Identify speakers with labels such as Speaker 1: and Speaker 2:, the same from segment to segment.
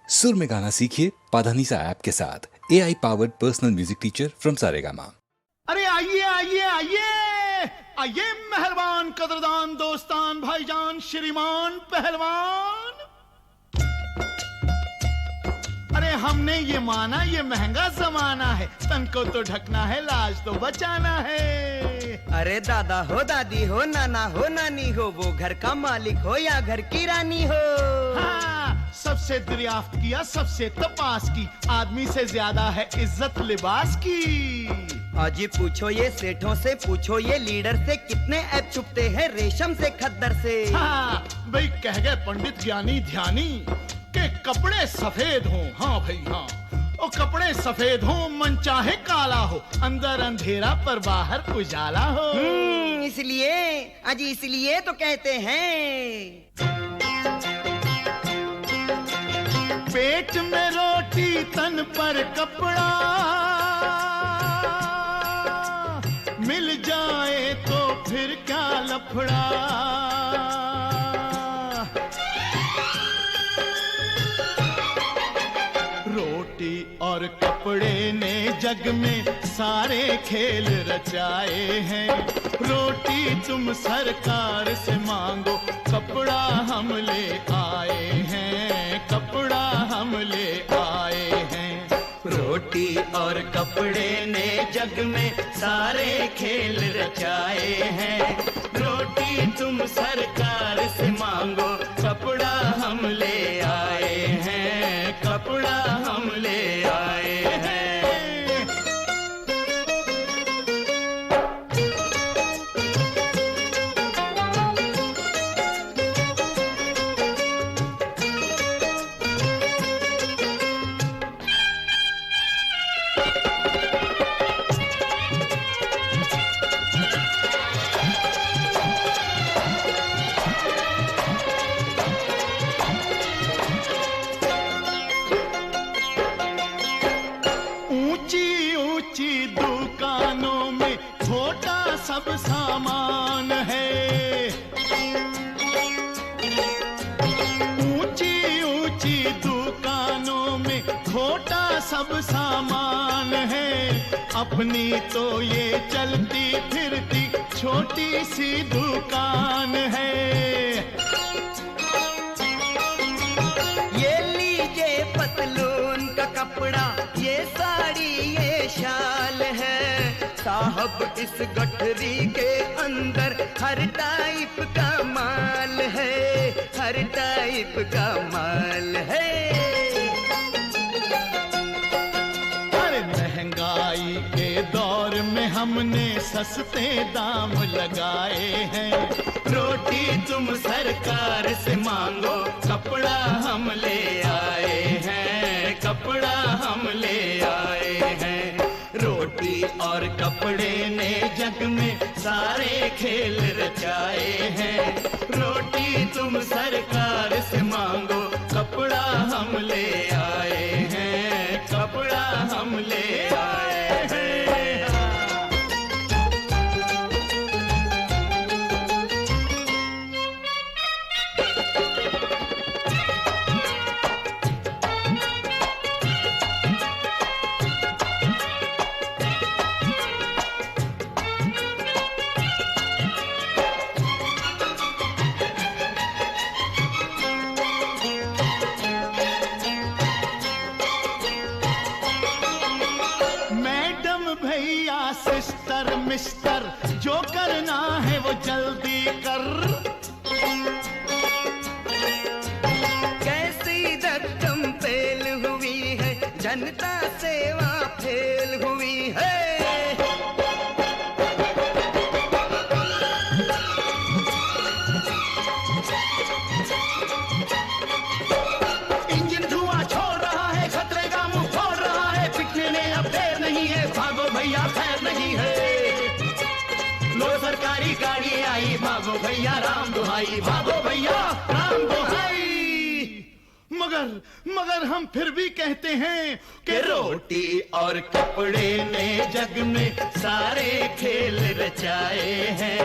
Speaker 1: सुर में गाना सीखिए पाधानीसा ऐप के साथ। AI powered personal music teacher from Saregama.
Speaker 2: अरे आइए आइए आइए आइए मेहरबान कदरदान दोस्तान भाईजान श्रीमान पहलवान। अरे हमने ये माना ये महंगा जमाना है, तन को तो ढकना है, लाज तो बचाना है।
Speaker 3: अरे दादा हो दादी हो नाना हो नानी हो, वो घर का मालिक हो या घर की रानी हो।
Speaker 2: हाँ, सबसे दरियाफ्त किया सबसे तपास की, आदमी से ज्यादा है इज्जत लिबास की।
Speaker 3: आज ये पूछो ये सेठों से, पूछो ये लीडर से, कितने ऐप छुपते हैं रेशम से खद्दर से।
Speaker 2: हाँ भाई कह गए पंडित ज्ञानी ध्यानी के कपड़े सफेद हों। हाँ भाई हाँ, ओ कपड़े सफेद हों, मन चाहे काला हो, अंदर अंधेरा पर बाहर उजाला हो।
Speaker 3: इसलिए तो कहते हैं
Speaker 2: पेट में रोटी तन पर कपड़ा, मिल जाए तो फिर क्या लफड़ा। रोटी और कपड़े ने जग में सारे खेल रचाए हैं। रोटी तुम सरकार से मांगो, कपड़ा हम ले आए हैं, कपड़ा हम ले आए हैं।
Speaker 3: रोटी और कपड़े ने जग में सारे खेल रचाए हैं। रोटी तुम सरकार से मांगो, कपड़ा हम ले आए हैं, कपड़ा हम ले आए हैं।
Speaker 2: सब सामान है, ऊंची ऊंची दुकानों में खोटा सब सामान है। अपनी तो ये चलती फिरती छोटी सी दुकान है।
Speaker 3: ये लीजिए पतलून का कपड़ा, ये साड़ी ये शाल है। साहब इस गठरी के अंदर हर टाइप का माल है, हर टाइप का माल है।
Speaker 2: अरे महंगाई के दौर में हमने सस्ते दाम लगाए हैं।
Speaker 3: रोटी तुम सरकार से मांगो, कपड़ा हम ले आए हैं, कपड़ा हम ले आए हैं। रोटी और कपड़े ने जग में सारे खेल रचाए हैं। रोटी तुम सरकार से मांगो, कपड़ा हम ले आए हैं, कपड़ा हम ले आए हैं।
Speaker 2: सिस्टर मिस्टर जो करना है वो जल्दी कर।
Speaker 3: कैसी रकम फेल हुई है, जनता सेवा फेल हुई है।
Speaker 2: इंजन धुआं छोड़ रहा है, खतरे का मुंह खोल रहा है, पिटने में अब देर नहीं है, भागो भैया खैर नहीं है। लो सरकारी गाड़ी आई, भागो भैया राम दुहाई, भागो भैया राम दुहाई। मगर हम फिर भी कहते हैं कि रोटी और कपड़े ने जग में सारे खेल रचाए हैं।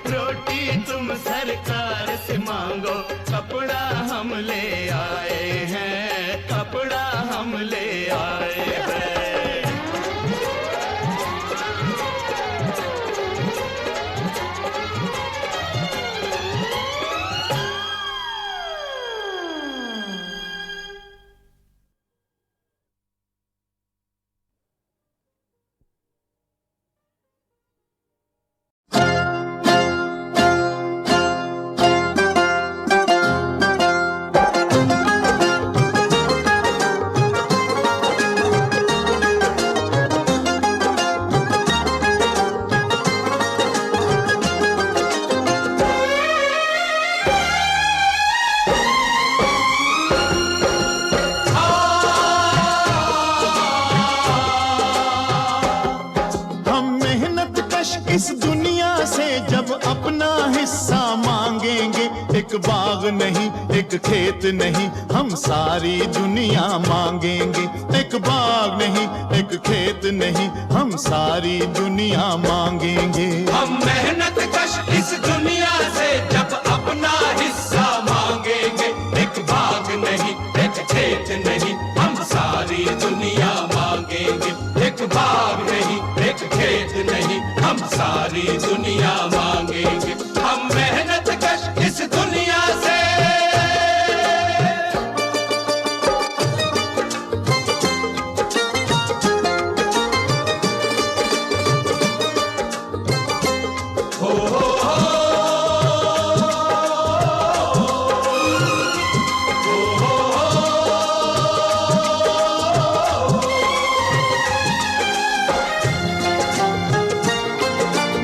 Speaker 2: रोटी तुम सरकार से मांगो, कपड़ा हम ले आए हैं, कपड़ा बाग नहीं एक खेत नहीं हम सारी दुनिया मांगेंगे। एक बाग नहीं एक खेत नहीं हम सारी दुनिया मांगेंगे।
Speaker 3: हम मेहनत कश इस दुनिया से जब अपना हिस्सा मांगेंगे। एक बाग नहीं एक खेत नहीं हम सारी दुनिया मांगेंगे। एक बाग नहीं एक खेत नहीं हम सारी दुनिया मांगेंगे। हम मेहनत कश इस दुनिया से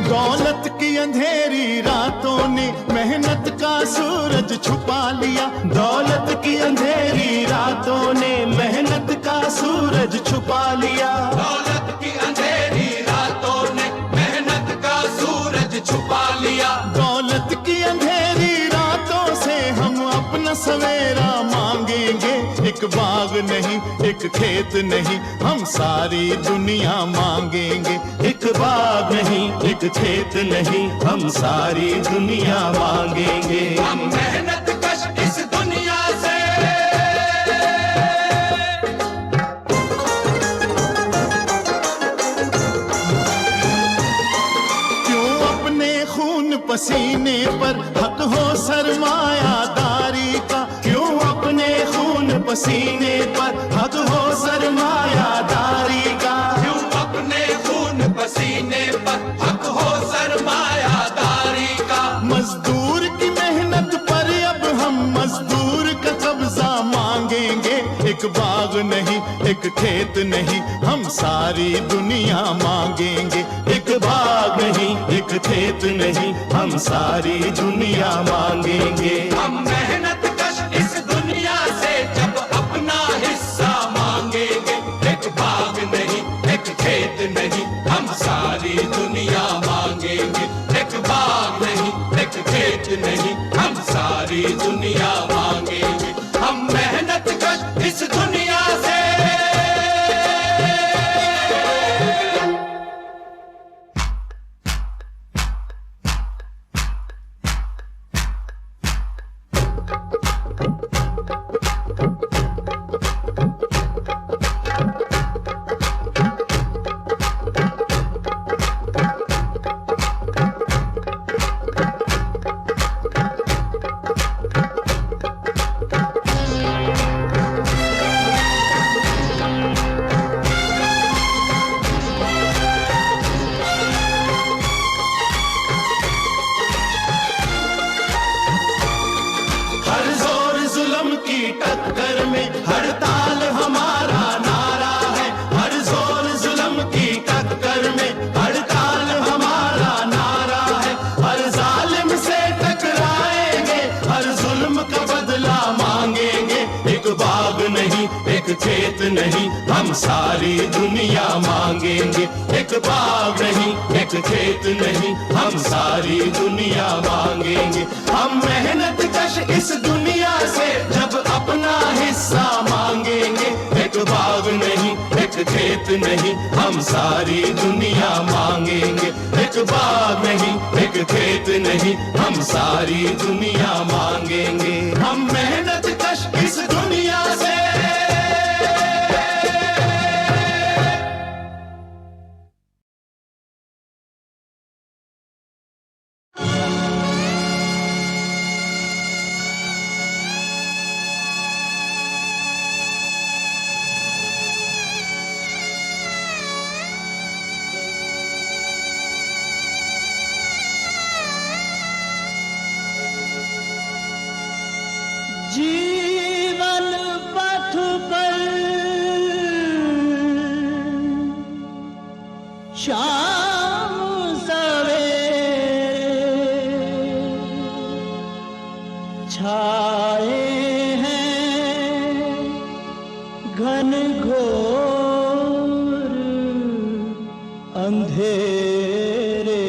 Speaker 2: दौलत की अंधेरी रातों ने मेहनत का सूरज छुपा लिया। दौलत की अंधेरी रातों ने मेहनत का सूरज छुपा लिया।
Speaker 3: दौलत की अंधेरी रातों ने मेहनत का सूरज छुपा लिया।
Speaker 2: दौलत की अंधेरी रातों से हम अपना सवेरा मांगेंगे। एक बाग नहीं एक खेत नहीं हम सारी दुनिया मांगेंगे। एक बाग नहीं एक खेत नहीं हम सारी दुनिया मांगेंगे।
Speaker 3: हम मेहनत कश इस दुनिया से
Speaker 2: क्यों अपने खून पसीने पर हक हो सरमायादारी का। क्यों अपने खून पसीने पर हक हो सरमायादारी का।
Speaker 3: क्यों अपने खून पसीने पर हक हो सरमायादारी का।
Speaker 2: मजदूर की मेहनत पर अब हम मजदूर का कब्जा मांगेंगे। एक बाग नहीं एक खेत नहीं हम सारी दुनिया मांगेंगे। एक बाग नहीं एक खेत नहीं हम सारी दुनिया मांगेंगे।
Speaker 3: हम मेहनत कश इस दुनिया से जब अपना हिस्सा मांगेंगे। एक बाग नहीं एक खेत नहीं हम सारी दुनिया मांगेंगे। एक बाग नहीं एक खेत नहीं हम सारी दुनिया मांगेंगे। हम मेहनत कश इस दुनिया से
Speaker 2: टक्कर में हड़ताल हमारा नारा है। हर जोर जुल्म की टक्कर में हड़ताल हमारा नारा है। हर जालिम से टकराएंगे हर जुल्म का बदला मांगेंगे। एक बाग नहीं एक खेत नहीं हम सारी दुनिया मांगेंगे। एक बाग नहीं एक खेत नहीं हम सारी दुनिया मांगेंगे। हम मेहनत कश इस दुनिया से जब अपना हिस्सा मांगेंगे। एक बाग नहीं एक खेत नहीं हम सारी दुनिया मांगेंगे। एक बाग नहीं एक खेत नहीं हम सारी दुनिया मांगेंगे। हम मेहनत कश इस दुनिया से
Speaker 4: जीवन पथ पर शाम सवेरे छाए हैं घन घोर अंधेरे।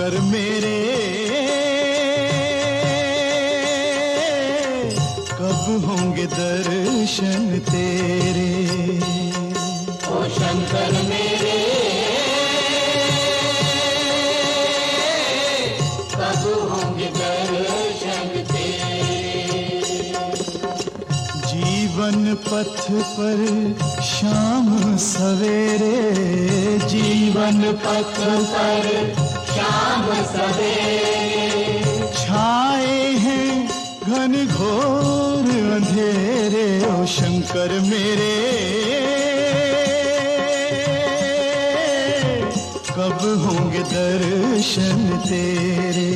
Speaker 2: शंकर मेरे कब होंगे दर्शन तेरे।
Speaker 4: ओ शंकर मेरे कब होंगे दर्शन तेरे।
Speaker 2: जीवन पथ पर शाम सवेरे, जीवन पथ पर
Speaker 4: शाम सवेरे
Speaker 2: छाए हैं घन घोर अंधेरे। ओ शंकर मेरे कब होंगे दर्शन तेरे।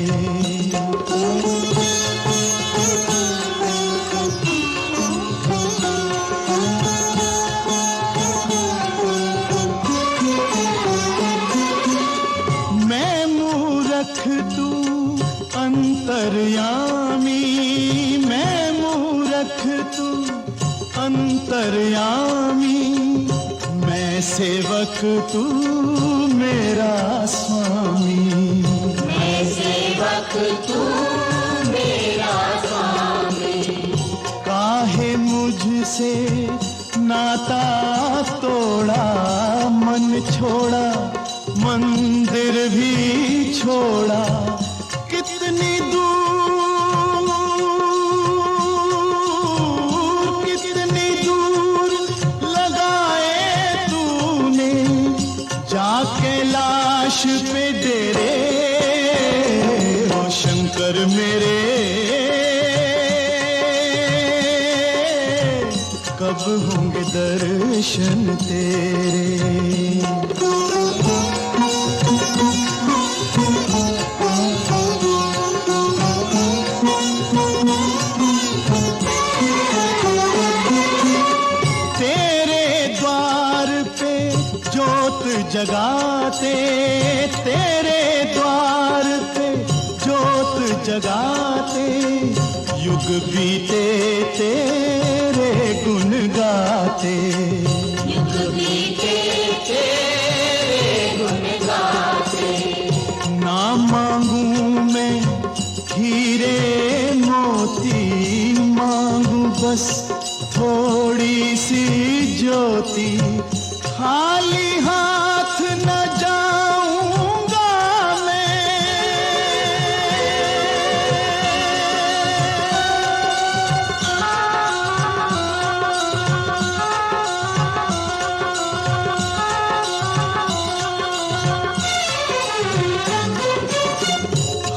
Speaker 2: मैं मूरख तू अंतर्यामी, मैं मूरख तू अंतर्यामी, मैं सेवक तू मेरा स्वामी।
Speaker 4: मैं सेवक तू मेरा स्वामी।
Speaker 2: काहे मुझसे नाता तोड़ा, मन छोड़ा मंदिर भी छोड़ा। कितनी दूर कितनी दूर लगाए तूने जाके लाश पे डेरे। ओ शंकर मेरे कब होंगे दर्शन तेरे। जगाते तेरे द्वार पे जोत जगाते, युग बीते तेरे गुण गाते।
Speaker 4: युग बीते तेरे गुण गाते।
Speaker 2: ना मांगू मैं हीरे मोती, मांगू बस थोड़ी सी ज्योति। खाली हाथ न जाऊंगा मैं,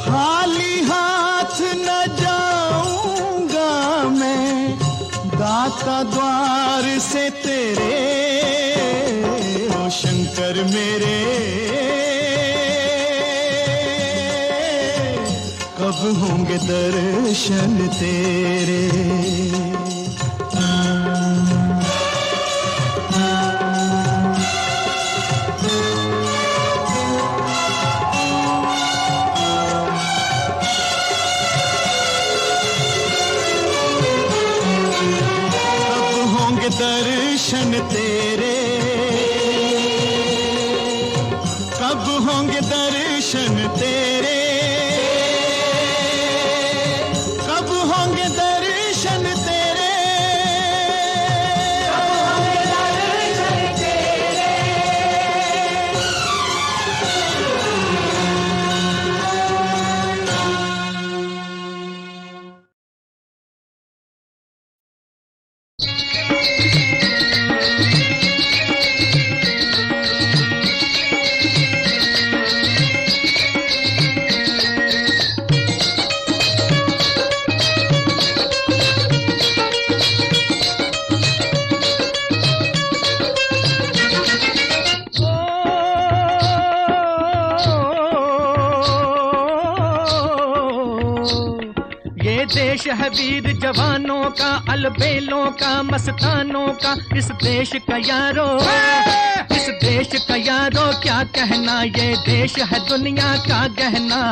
Speaker 2: खाली हाथ न जाऊंगा मैं दाता द्वार से तेरे। शंकर मेरे कब होंगे दर्शन तेरे। कब होंगे दर्शन तेरे, कब होंगे दर्शन तेरे, कब होंगे दर्शन तेरे।
Speaker 5: देश है वीर जवानों का, अलबेलों का, मस्तानों का। इस देश का यारो, इस देश का यारो क्या कहना, ये देश है दुनिया का गहना।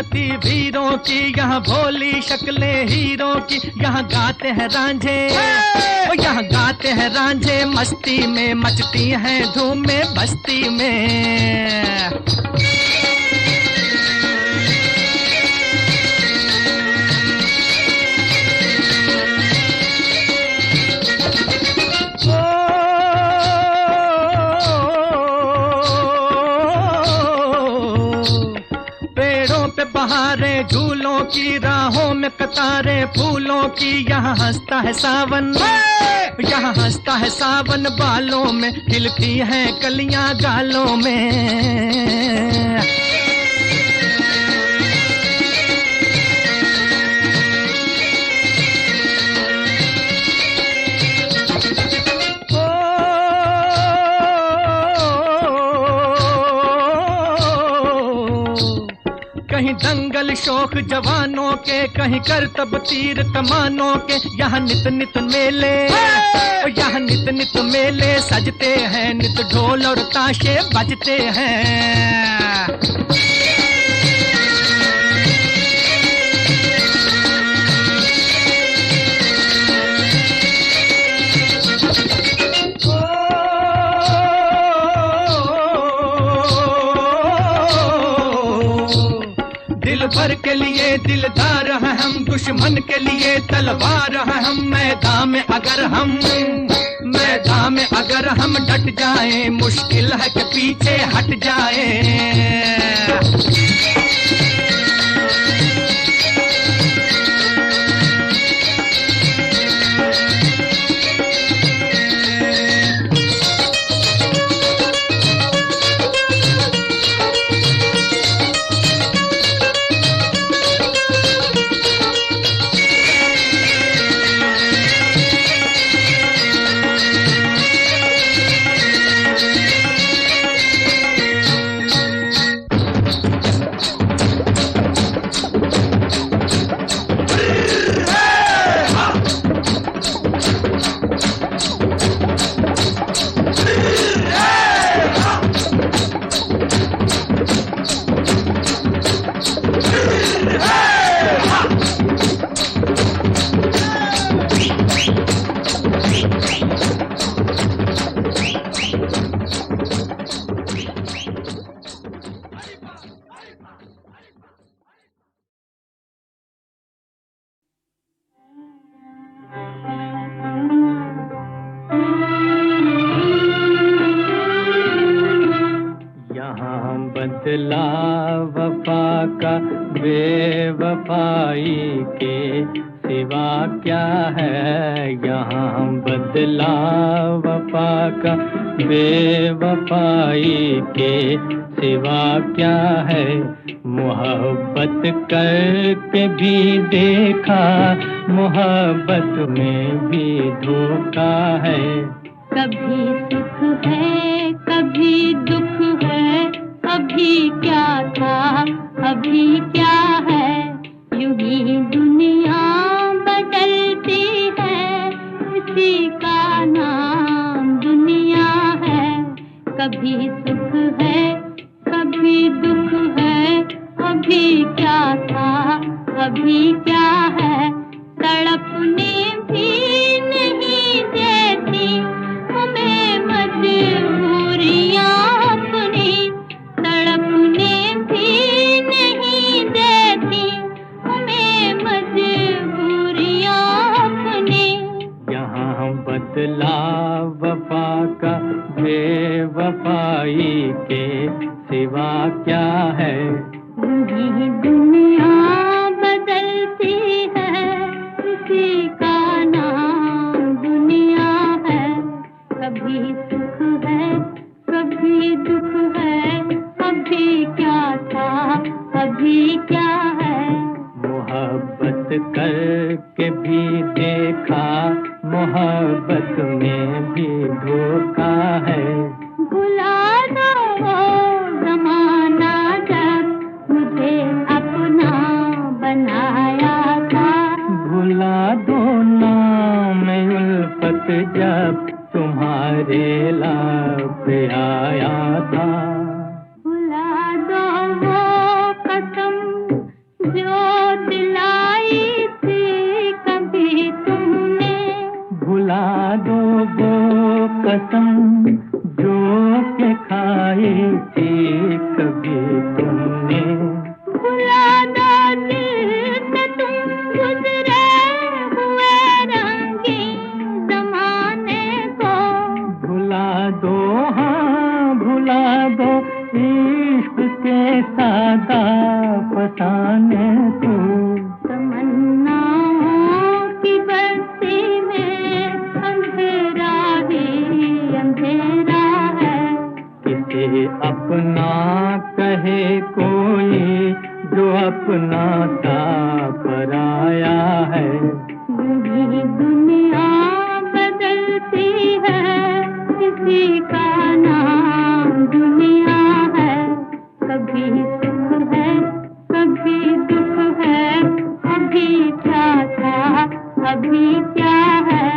Speaker 5: आती वीरों की, यहाँ भोली शक्लें हीरों की, यहाँ गाते हैं रांझे, यहाँ गाते हैं रांझे मस्ती में, मचती हैं धूम में बस्ती में। बहारें झूलों की, राहों में कतारें फूलों की, यहाँ हंसता है सावन, यहाँ हंसता है सावन बालों में, खिलती हैं कलियां गालों में। कहीं दंगल शौक जवानों के, कहीं करतब तीर कमानों के, यहाँ नित नित मेले, यहाँ नित नित मेले सजते हैं, नित ढोल और ताशे बजते हैं। भर के लिए दिलदार हैं हम, दुश्मन के लिए तलवार हैं हम, मैदान में अगर हम डट जाएं, मुश्किल है कि पीछे हट जाएं। बदला वफा का बेवफाई के सिवा क्या है, यहाँ बदला वफा का बेवफाई के सिवा क्या है। मोहब्बत करके भी देखा, मोहब्बत में भी धोखा है।
Speaker 6: कभी सुख है कभी दुख है, अभी क्या था अभी क्या है, यूं ही दुनिया बदलती है, इसी का नाम दुनिया है। कभी सुख है कभी दुख है, अभी क्या था अभी क्या है, तड़पने भी नहीं देती हमें मजबूरियां अपनी, तड़पने भी नहीं देती हमें मजबूरियां अपनी।
Speaker 5: यहाँ बदला वफा का बेवफाई के सिवा क्या है।
Speaker 6: यही दुनिया बदलती है, इसी का नाम दुनिया है। कभी सुख है कभी दुख है, अभी क्या था अभी क्या है।
Speaker 5: मोहब्बत करके भी देखा, मोहब्बत में भी धोखा है।
Speaker 6: भुला दो वो ज़माना जब मुझे अपना बनाया था,
Speaker 5: भुला दो नाम उल्फत जब तुम्हारे लब आया था।
Speaker 6: भुला दो वो कसम
Speaker 7: कसम जो के खाई थी कभी तुमने।
Speaker 6: भुला दो जिससे तुम गुजरे हुए रंगीन ज़माने को।
Speaker 7: भुला दो हाँ भुला दो इश्क के सादा फसाने को।
Speaker 6: तमन्नाओं की बस्ती में अंधेरा ही अंधेरा है।
Speaker 7: किसे अपना कहे कोई जो अपना सा पराया है।
Speaker 6: यूं ही दुनिया बदलती है, किसी का नाम दुनिया है। कभी सुख है कभी दुख है, अभी क्या था अभी क्या है।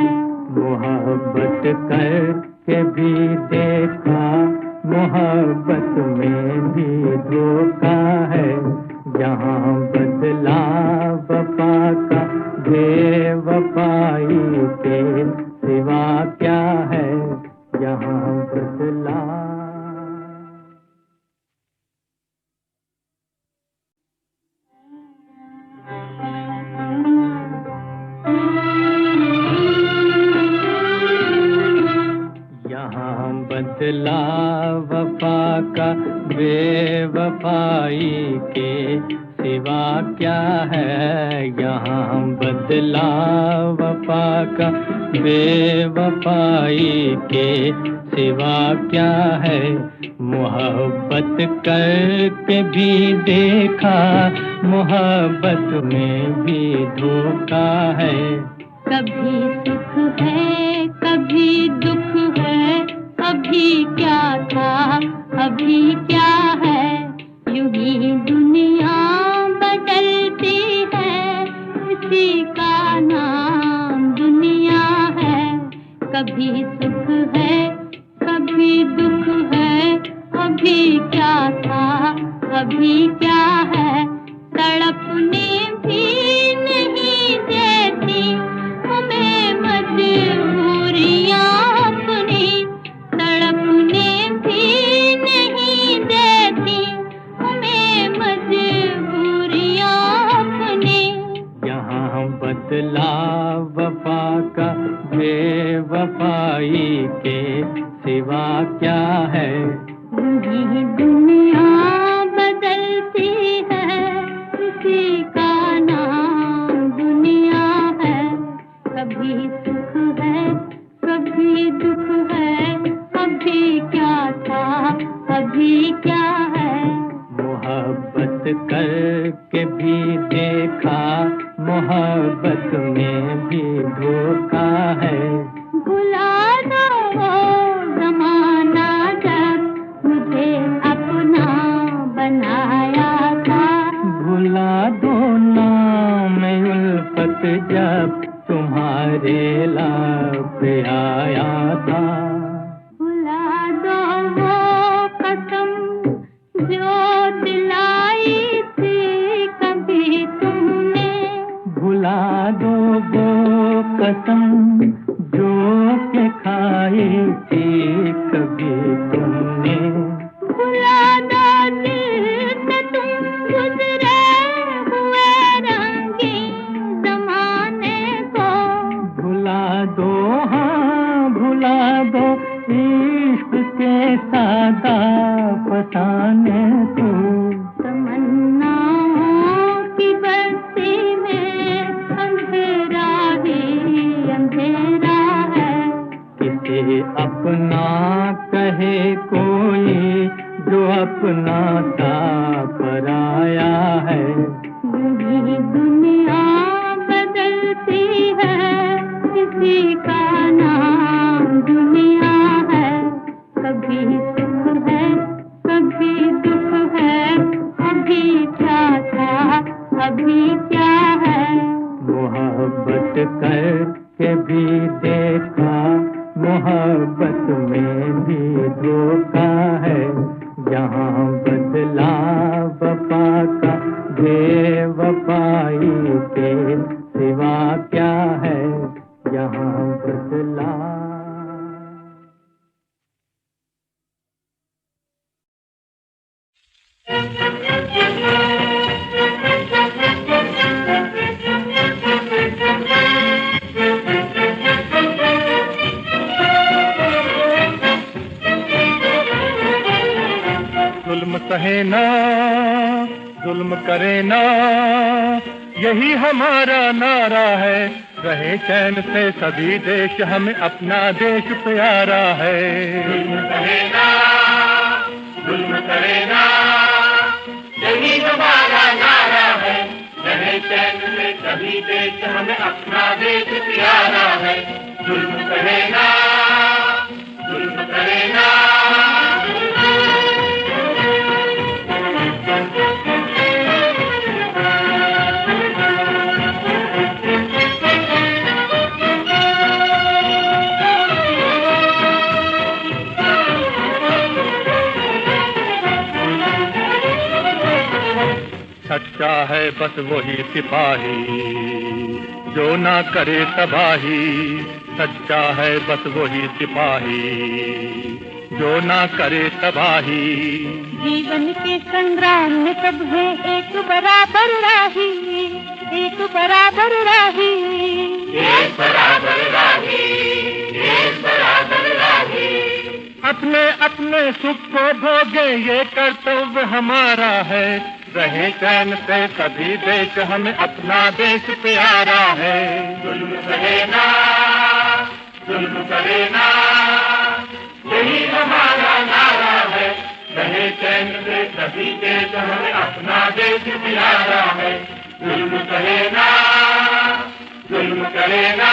Speaker 7: मोहब्बत करके भी देखा मोहब्बत में भी धोखा है। यहाँ बदला वफा का बेवफाई के सिवा क्या है। यहाँ बदला यहाँ बदला वफा का बेवफाई के सिवा क्या है। यहाँ बदला वफा का बेवफाई के सिवा क्या है। मोहब्बत करके भी देखा मोहब्बत में भी धोखा है।
Speaker 6: कभी सुख है कभी दुख है, अभी क्या था अभी क्या है। यूं ही दुनिया बदलती है, इसी का नाम दुनिया है। कभी सुख है कभी दुख है, अभी क्या था अभी क्या है। तड़पने भी नहीं देती हमें मजबूरियां अपनी। तड़पने भी नहीं देती हमें मजबूरियां अपनी।
Speaker 7: यहाँ बदला वफा का बेवफाई के सिवा क्या है।
Speaker 6: यही दुनिया बदलती है, इसी का नाम दुनिया है। कभी सुख है कभी दुख है, अभी क्या था अभी क्या है।
Speaker 7: मोहब्बत करके भी देखा मोहब्बत में भी धोखा है।
Speaker 6: भुला दो वो ज़माना जब मुझे अपना बनाया था।
Speaker 7: भुला दो नाम उल्फत जब तुम्हारे लब आया था।
Speaker 6: भुला दो वो कसम जो दिलाई थी कभी तुमने।
Speaker 7: भुला दो वो कसम जो के खाई थी कभी तुमने।
Speaker 6: भुला दो जिससे तुम गुजरे हुए रंगीन ज़माने को।
Speaker 7: भुला दो हाँ भुला दो इश्क के सादा फसाने को।
Speaker 6: तमन्नाओं की बस्ती में अंधेरा ही अंधेरा है।
Speaker 7: किसे अपना कहे कोई जो अपना सा पराया है।
Speaker 6: यूं ही दुनिया बदलती है, इसी का नाम दुनिया है। कभी सुख है कभी दुख है, अभी क्या था अभी क्या है।
Speaker 7: मोहब्बत करके भी देखा मोहब्बत में भी धोखा है। यहाँ बदला वफा का बेवफाई के सिवा क्या है। यहाँ बदला सहे ना, जुल्म करे ना, यही हमारा नारा है। रहे चैन से सभी देश, हमें अपना देश प्यारा है।
Speaker 3: जुल्म करे ना, जुल्म करे ना, यही हमारा नारा है। रहे चैन से सभी देश, हमें अपना देश प्यारा है। जुल्म करे ना, जुल्म करे ना।
Speaker 7: सच्चा है बस वही सिपाही जो ना करे तबाही। सच्चा है बस वही सिपाही जो ना करे तबाही।
Speaker 6: जीवन के संग्राम में सब है एक बराबर राही, एक बराबर राही,
Speaker 3: एक बराबर राही, एक बराबर राही।
Speaker 7: अपने अपने सुख को भोगे ये कर्तव्य हमारा है। रहे चैन से सभी देश, हमें अपना देश प्यारा है।
Speaker 3: जुल्म करे ना, जुल्म करे ना, यही हमारा नारा है। रहे चैन से सभी देश, हमें अपना देश प्यारा है। जुल्म करे ना, जुल्म करे ना।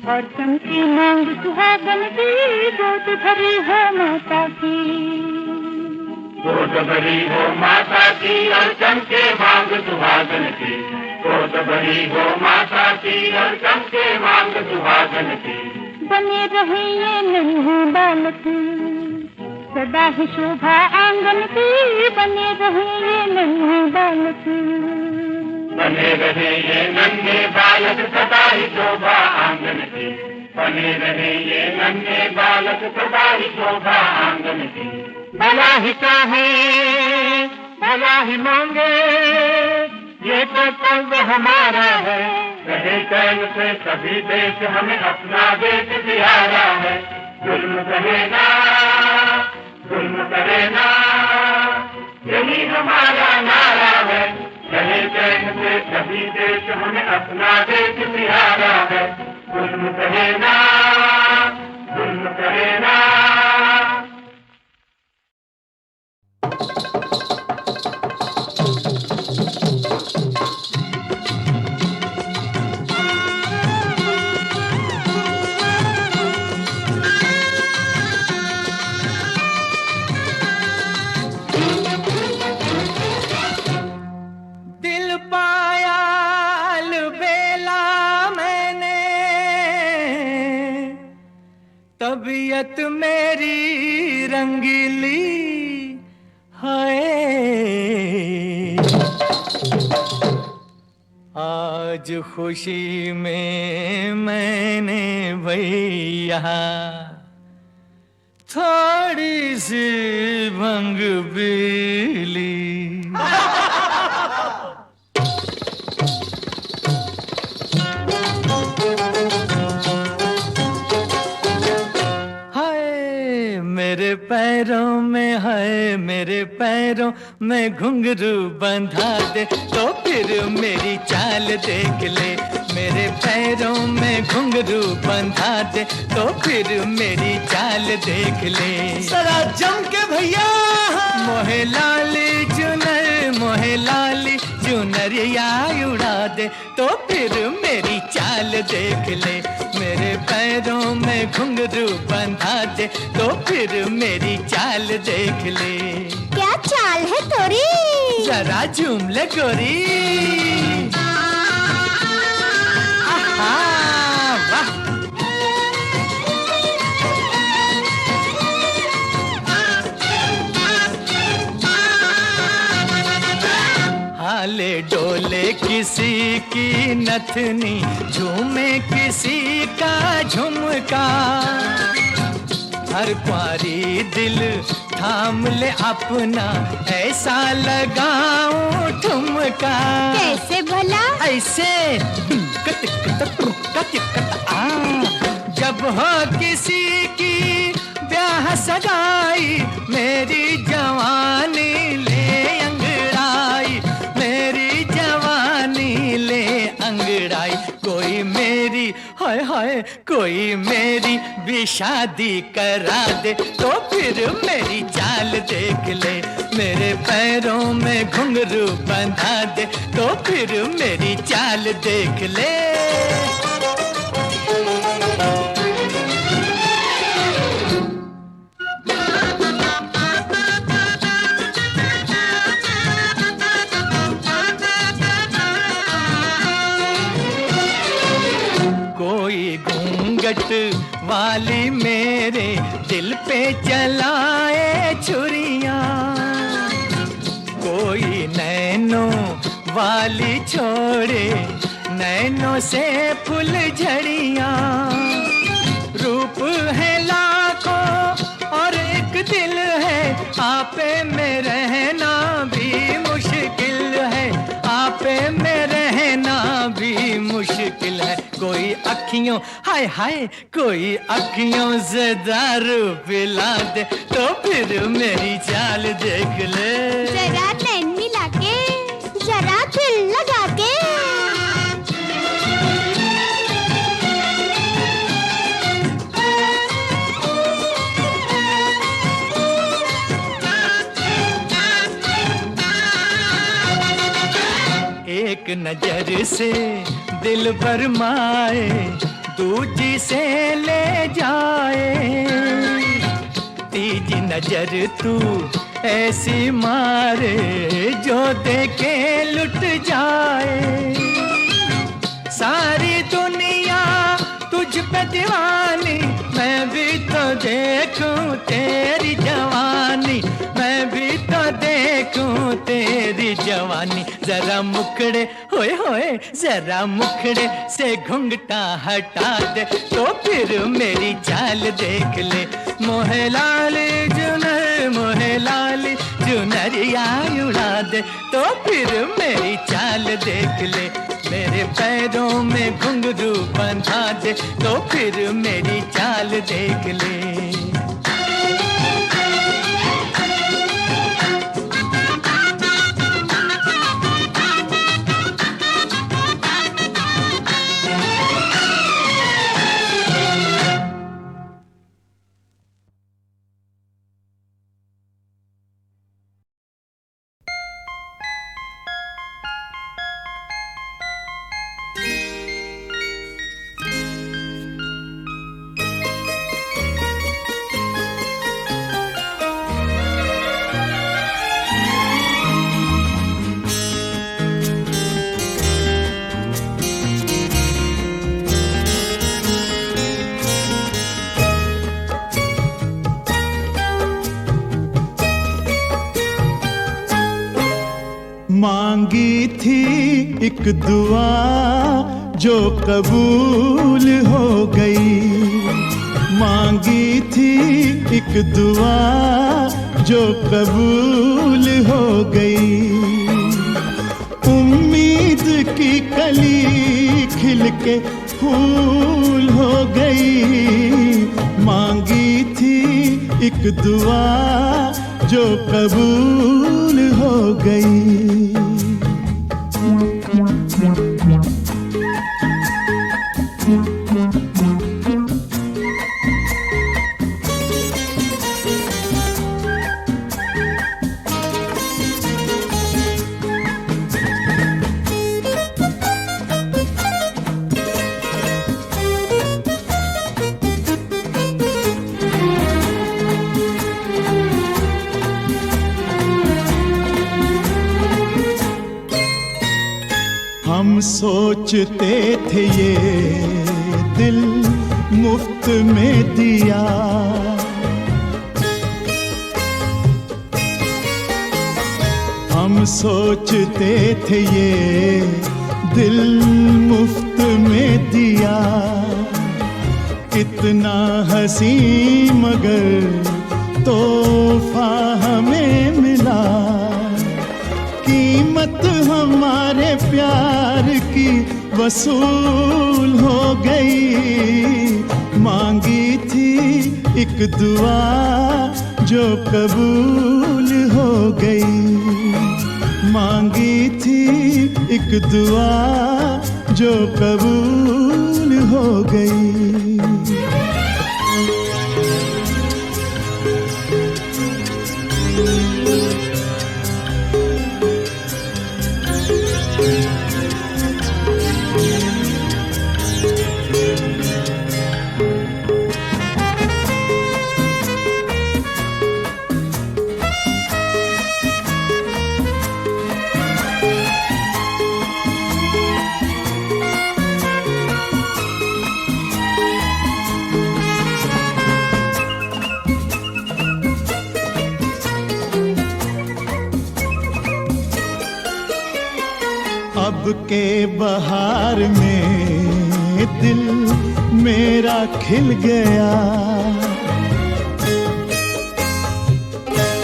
Speaker 6: और चमकी मांग सुहागन की, गोद भरी हो माता की।
Speaker 3: गोद भरी हो माता की और चमके मांग सुहागन की। गोद भरी हो माता की और चमके मांग सुहागन की।
Speaker 6: बने रहे ये नन्हे बालक, सदा ही शोभा आंगन की। बने रहे ये नन्हे बालक,
Speaker 3: बने रहे ये नन्हे बालक, सदा ही शोभा आंगन की। बने रहे ये नन्हे बालक, सदा ही शोभा आंगन की।
Speaker 7: भला ही चाहे भला ही मांगे, ये कर्तव्य हमारा है।
Speaker 3: रहे चैन से सभी देश, हमें अपना देश प्यारा है। जुल्म करे ना, जुल्म करे ना, यही हमारा नारा है। रहे चैन से सभी देश, हमें अपना देश प्यारा है। जुल्म करे ना, जुल्म करे ना।
Speaker 5: तबीयत मेरी रंगीली है, आज खुशी में मैंने भैया थोड़ी सी भंग पी ली। मेरे पैरों में है, मेरे पैरों में घुंघरू बंधा दे तो फिर मेरी चाल देख ले। मेरे पैरों में घुंघरू बंधा दे तो फिर मेरी चाल देख ले।
Speaker 2: जरा जम के भैया।
Speaker 5: मोहे लाली चुनर, मोहे लाली चुनरिया उड़ा दे तो फिर मेरी चाल देख ले। मेरे पैरों में घुंघरू बंधा दे तो फिर मेरी चाल देख ले।
Speaker 6: क्या चाल है तोरी?
Speaker 5: जरा झूम ले गोरी। आहा, वाह चाले डोले किसी की नथनी, झूमे किसी का झुमका, हर कुंवारी दिल थाम ले अपना, ऐसा लगाऊं ठुमका।
Speaker 6: कैसे भला?
Speaker 5: ऐसे जब हो किसी की ब्याह सगाई, मेरी जवानी ले अंगड़ाई, मेरी जवानी ले अंगड़ाई। कोई मेरी हाय हाय कोई मेरी भी शादी करा दे, तो फिर मेरी चाल देख ले, मेरे पैरों में घुंघरू बंधा दे, तो फिर मेरी चाल देख ले। कोई घूंघट वाली मेरे दिल पे चलाए छुरियां, कोई नैनों वाली छोड़े नैनों से फूल झड़ियां। रूप है लाखों और एक दिल है, आपे में रहना भी मुश्किल है, आपे में रहना भी मुश्किल है। कोई अखियों हाय हाय कोई अखियों से दारू पिला दे, तो फिर मेरी चाल देख ले।
Speaker 6: जरा नैन मिला के, जरा दिल लगा के।
Speaker 5: एक नजर से दिल भरमाए, दूजी से ले जाए, तीजी नजर तू ऐसी मारे जो देखे लुट जाए। सारी दुनिया तुझ पे दीवानी, मैं भी तो देखूं तेरी जवानी, मैं भी तो देखूं तेरी जवानी। जरा मुखड़े होए होए जरा मुखड़े से घुंघटा हटा दे, तो फिर मेरी चाल देख ले। मोहे लाली जुनर मोहे लाली जुनरिया उड़ा दे, तो फिर मेरी चाल देख ले। मेरे पैरों में घुंघरू बंधा दे, तो फिर मेरी चाल देख ले।
Speaker 2: मांगी थी एक दुआ जो कबूल हो गई, मांगी थी एक दुआ जो कबूल हो गई। उम्मीद की कली खिल के फूल हो गई, मांगी थी एक दुआ जो कबूल हो गई। हम सोचते थे ये दिल मुफ्त में दिया, हम हम सोचते थे ये दिल मुफ्त में दिया, कितना हंसी मगर तोहफा हमें मिला। कीमत हमारे प्यार की वसूल हो गई, मांगी थी एक दुआ जो कबूल हो गई, मांगी थी एक दुआ जो कबूल हो गई। अब के बहार में दिल मेरा खिल गया,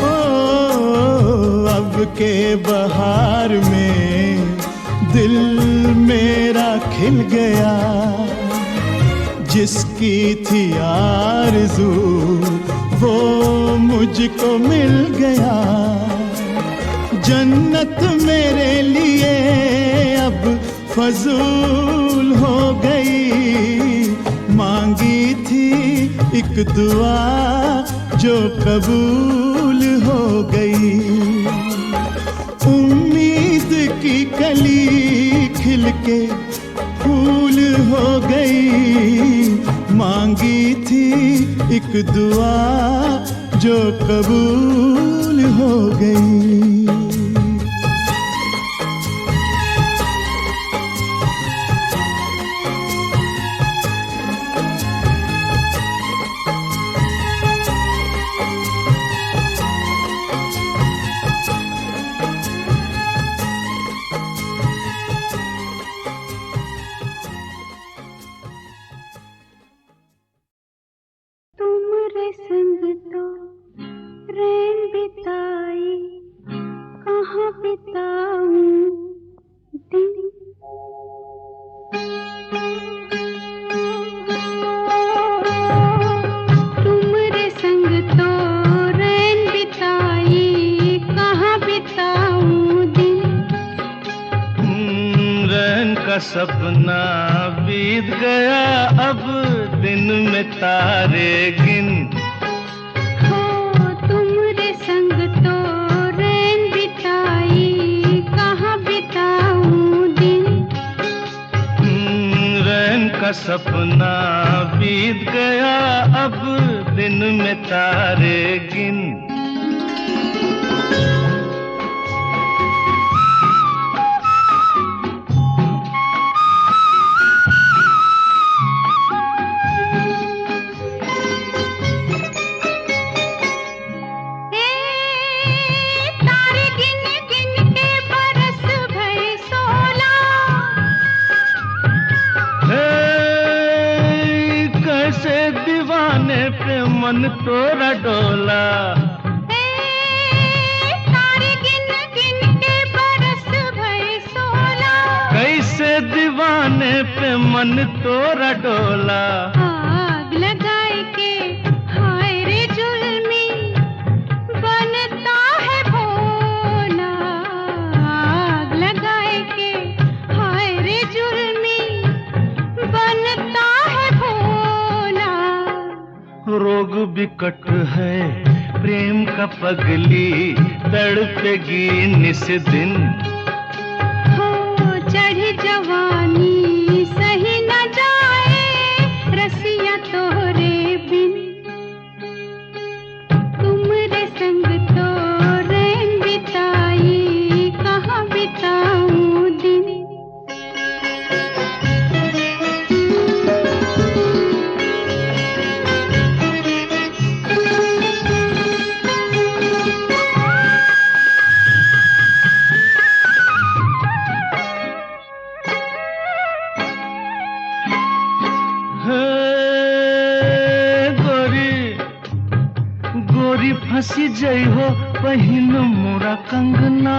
Speaker 2: ओ अब के बहार में दिल मेरा खिल गया। जिसकी थी आरज़ू वो मुझको मिल गया, जन्नत मेरे लिए अब फजूल हो गई, मांगी थी एक दुआ जो कबूल हो गई। उम्मीद की कली खिल के फूल हो गई, मांगी थी एक दुआ जो कबूल हो गई।
Speaker 3: सपना बीत गया अब दिन में तारे गिन,
Speaker 6: हो तुमरे संग तो रैन बिताई कहाँ बिताऊं दिन।
Speaker 3: रैन का सपना बीत गया अब दिन में तारे गिन। मन तोरा डोला,
Speaker 6: तारे गिन गिन के बरस भए 16,
Speaker 3: कैसे दीवाने पे मन तोरा डोला।
Speaker 6: आग लगाए के हाय रे जुल्मी बनता है भोला, आग लगाए के हाय रे जुल्मी बनता है भोला।
Speaker 3: रोग बिकट है प्रेम का पगली तड़पेगी निस दिन,
Speaker 6: हो चढ़ी जवानी सही न जाए रसिया तोरे बिन। तुमरे संग तो रैन बिताई कहाँ बिताऊं दिन।
Speaker 5: जई हो पहिन मोरा कंगना।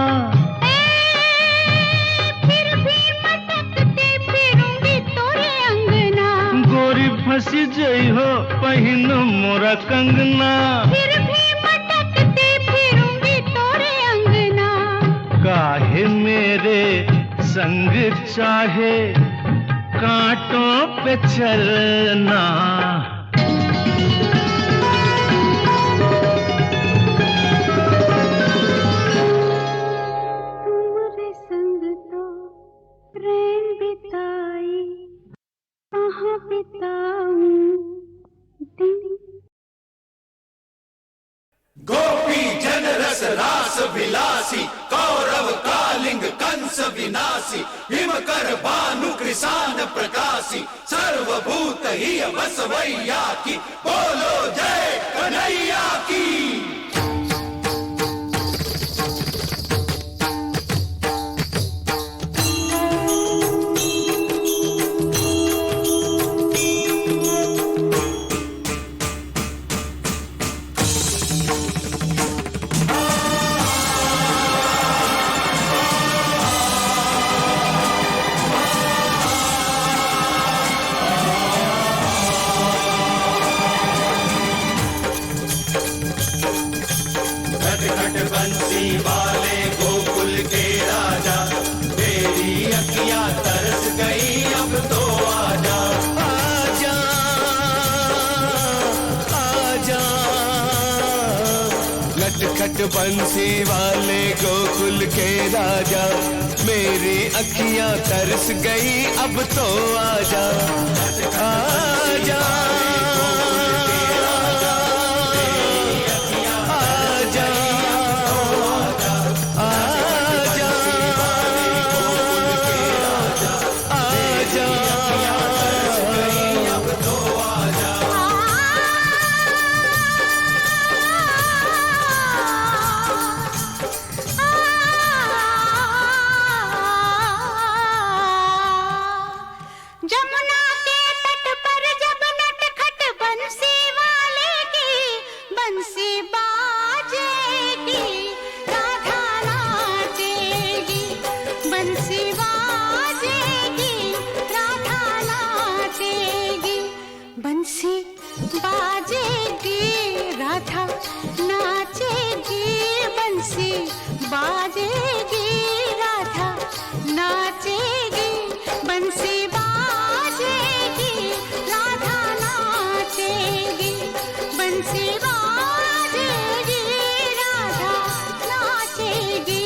Speaker 6: फिर भी मटकते फिरूंगी तोरे अंगना।
Speaker 5: गोरी फंसी जई हो पहिन मोरा कंगना।
Speaker 6: फिर भी मटकते फिरूंगी तोरे अंगना।
Speaker 5: काहे मेरे संग चाहे कांटों पे चलना।
Speaker 6: तुम्हारे संग तो प्रेम बिताई, कहाँ बिताऊं दिन।
Speaker 3: गोपी जन रस रास विलासी, कौरव कालिंग कंस विनाशी, भीम कर भानु कृसान प्रकाशी, सर्वभूत ही बसवैया की, बोलो जय कन्हैया की। बंसी वाले गोकुल के राजा, तेरी अखियां तरस गई अब तो आजा। आजा आजा, नटखट बंसी वाले गोकुल के राजा, मेरी अखियां तरस गई अब तो आजा। आजा
Speaker 6: जमुना के तट पर जब नटखट बंसी वाले की बंसी बाजेगी, राधा नाचेगी। बंसी बाजेगी, राधा नाचेगी। बंसी बाजेगी, राधा नाचेगी। बंसी बाजेगी, राधा नाचेगी। बंसी बाजेगी, राधा नाचेगी। बंसी बाजेगी, राधा नाचेगी।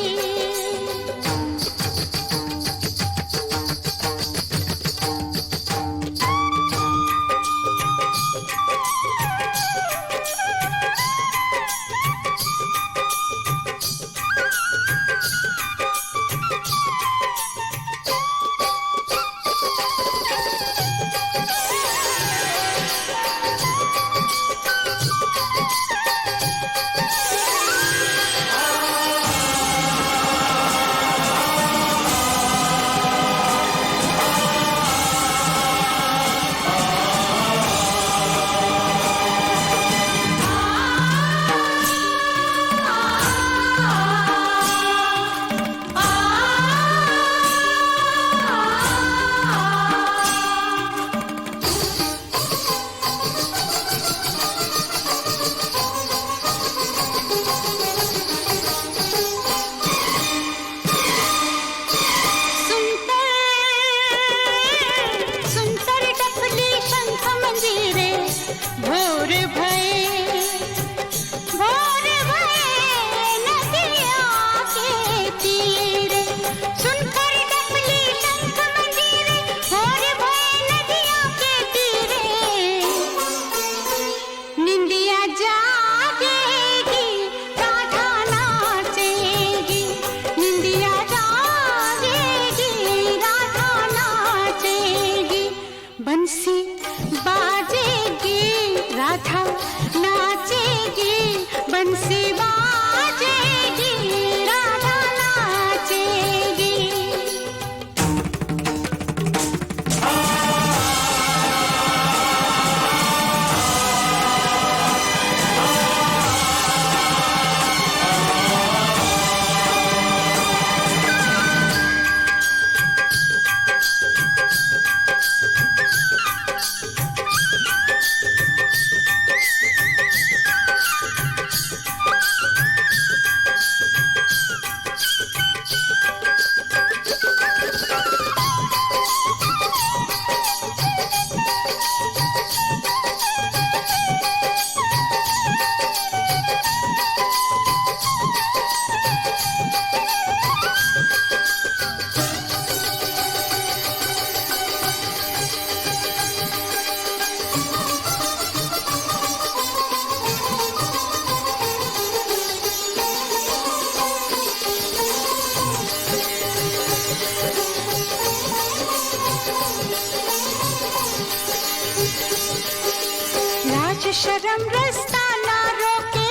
Speaker 6: शर्म रास्ता ना रोके,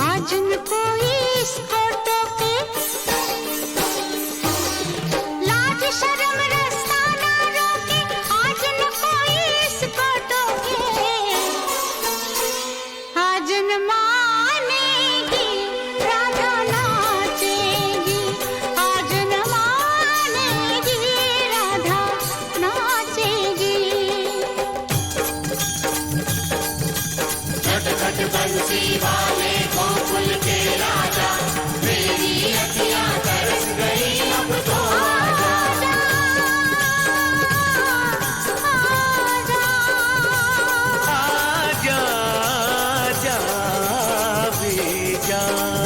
Speaker 6: आज न कोई इसको टोके। लाज शर्म रास्ता ना रोके, आज न कोई इसको टोके। आज न मानेगी राधा नाचेगी, आज न मानेगी राधा नाचेगी।
Speaker 3: आजा जा भी जा।